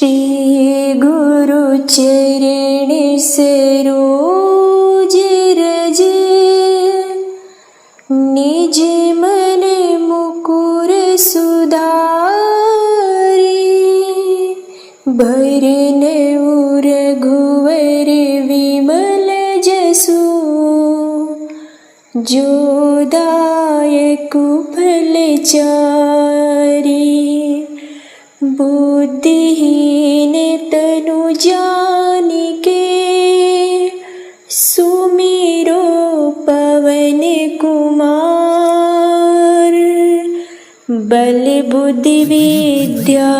श्री गुरु चरण सरोज रज, निज मन मुकुर सुधारी। भरन रघुवर विमल जसु, जो दायक फलचारी। बुद्धिहीन तनु जानिके, सुमिरो पवन कुमार। बल बुद्धि विद्या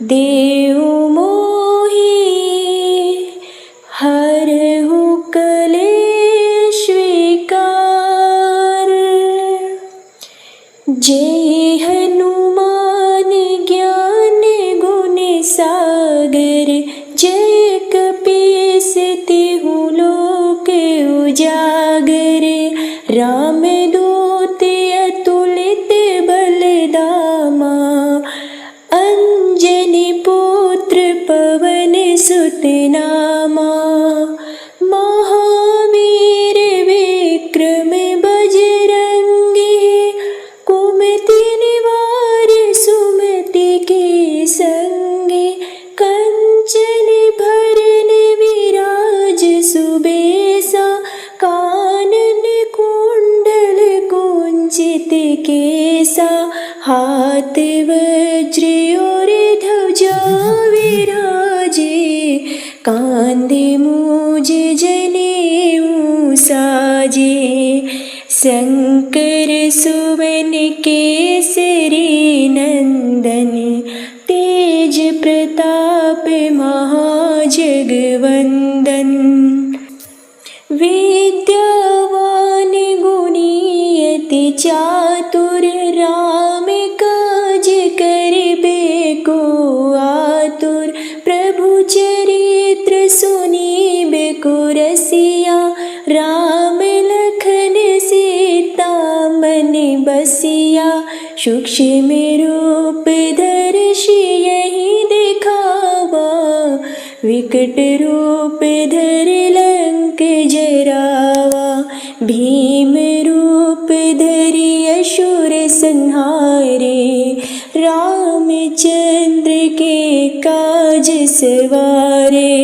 देहु मोहि, हरहु कलेश विकार। जय हनुमान ज्ञान गुण सागर, जय कपीस तिहु लोक उजागर। रामदूत अतुलित बलधामा, अंजनी पुत्र पवन सुत नामा। महावीर विक्रम बजरंगी, कुमति निवार सुमति के संगी। कंचन भरन विराज सुबेसा, कानन कुंडल कुंचित केसा। हाथ वज्र और ध्वजा विराजे, कांधे मूज जनेऊ साजे। शंकर सुवन केसरी नंदन, तेज प्रताप महाजगवंदन। विद्यावान गुणी अति चातुर, राम काज करिबे को आतुर। प्रभु चरित्र सुनिबे को रसिया, राम लखन सीता मन बसिया। सूक्ष्म रूप धरि यही दिखावा, विकट रूप धरि लंक जरावा। भीम रूप धरि असुर संहारे, रामचंद्र के काज सवारे।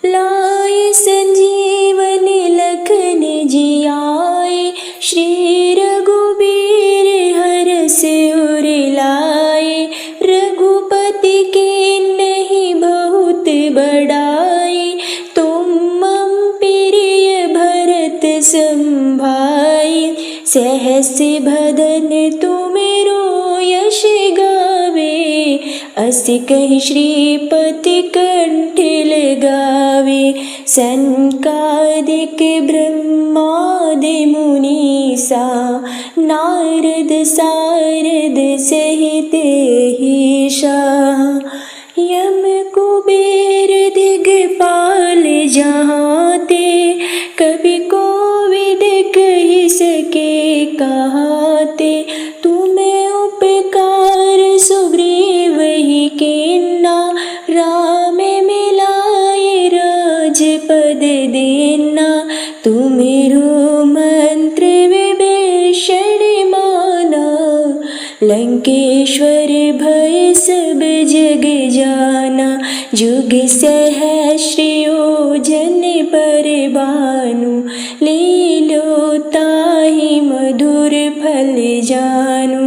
लाए संजीवन लखन जियाए, श्री रघुबीर हरष उर लाए। रघुपति के नहीं बहुत बड़ाई, तुम मम प्रिय भरत संभाई। सहस बदन तुमेरो यश गावे, अस कहि श्रीपति कंठ लगावे। सनकादिक ब्रह्मादि मुनीसा, नारद सारद सहित ईसा। यम कुबेर दिगपाल जहाते, कवि कोविद कहि सके कहाते। तुम्हें उपकार सुग्रीव ही कीन्हा, राम मिलाए राजपद दीन्हा। तुम्हेरो मंत्र विभीषण माना, लंकेश्वर भय सब जग जाना। जुग सहस्र योजन पर भानु, लीलो ताहि मधुर फल जानू।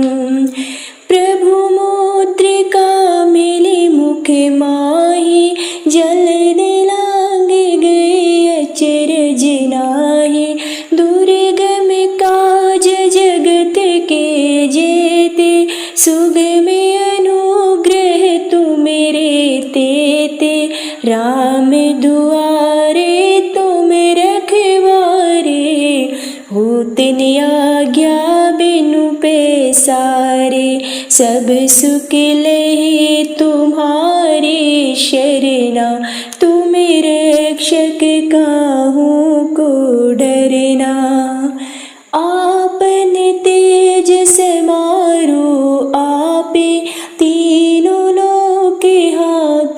प्रभु मुद्रिका मिली मुख माहि, जलन लांग गए अचरज नाहि। दुर्गम काज जगत के जेते, सुगम अनुग्रह तुमरे तेते। राम दुआरे तुम रखवारे, होत न आज्ञा बिनु पैसारे। सब सुख लहे तुम्हारे शरणा, तुम रक्षक काहू को डरना। आपन तेज समारो आपे, तीनों लोक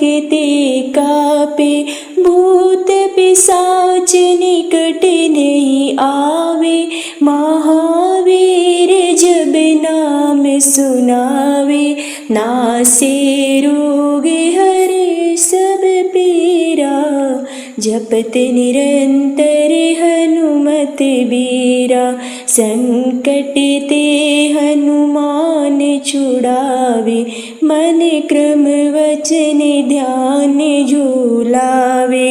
ताकते कापे, भूत पिशाच निकट नहीं आवे, महावीर जब नाम सुनावे, नासे रोग हरे सब पीरा, जपत निरंतर हनुमत बीरा, संकट ते हनुमान छुड़ावे, मन क्रम वचन ध्यान झूलावे।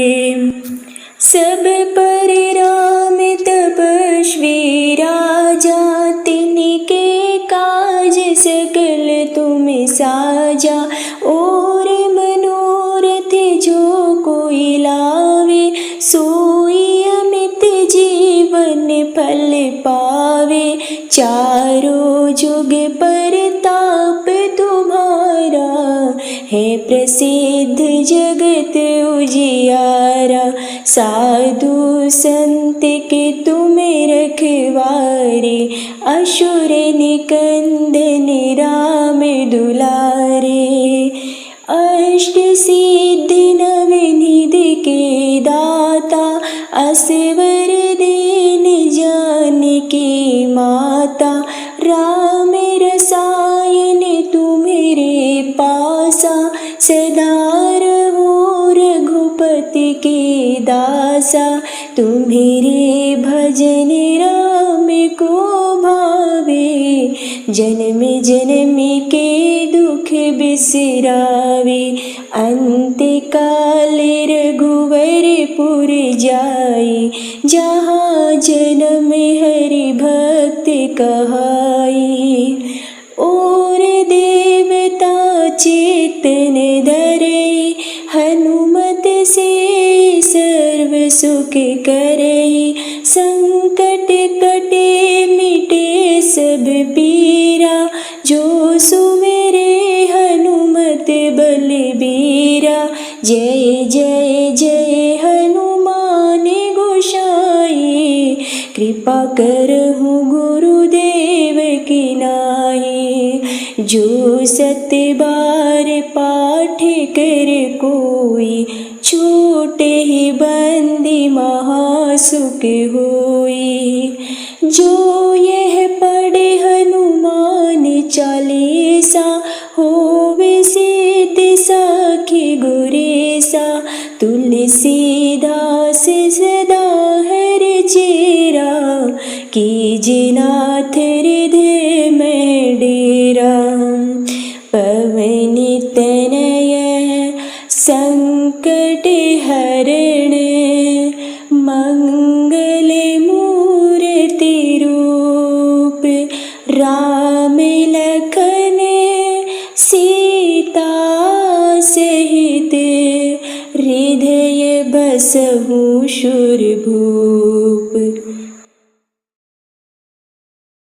सब पर राम तपस्वी राजा, तिनके काज सकल तुम साजा, और मनोरथ जो कोई लावे, सोई अमित जीवन फल पावे, चारों जुग परताप तुम्हारा, है प्रसिद्ध जगत उजियारा, साधु संत के तुम रखवारे, असुर निकंदन राम दुलारे, अष्ट सिद्धि नवनिधि के दाता, असवर दीन जानकी माता, राम रसायन तुम्हारे पासा, सदा रहो रघुपति के दासा, तुम्हारे भजन राम को भावे, जन्म जन्म के दुख बिसरावे, अंत काल रघुवरपुर जाई, जहाँ जन्म हरि भक्त कहाई, और देवता चेतन धरई, हनुमत से सर्व सुख करई, संकट कटे मिटे सब पीरा, जो सुमेरे हनुमत बलबीरा, जय जय जय हनुमान गोसाई, कृपा करहु गुरुदेव की नाई, जो सत बार पाठ कर कोई, छोटे ही बंदी महासुख होई, जो यह पढ़े हनुमान चालीसा, होवे सिद्धि साखी गुरेसा, तुलसीदास सदा हर चेरा, कीजे नाथ हृदय में डेरा, पवन तनय संकट हरण, मंगल मूर्ति रूप, राम लखन सीता सहित, हृदय बसहु शूरभूप।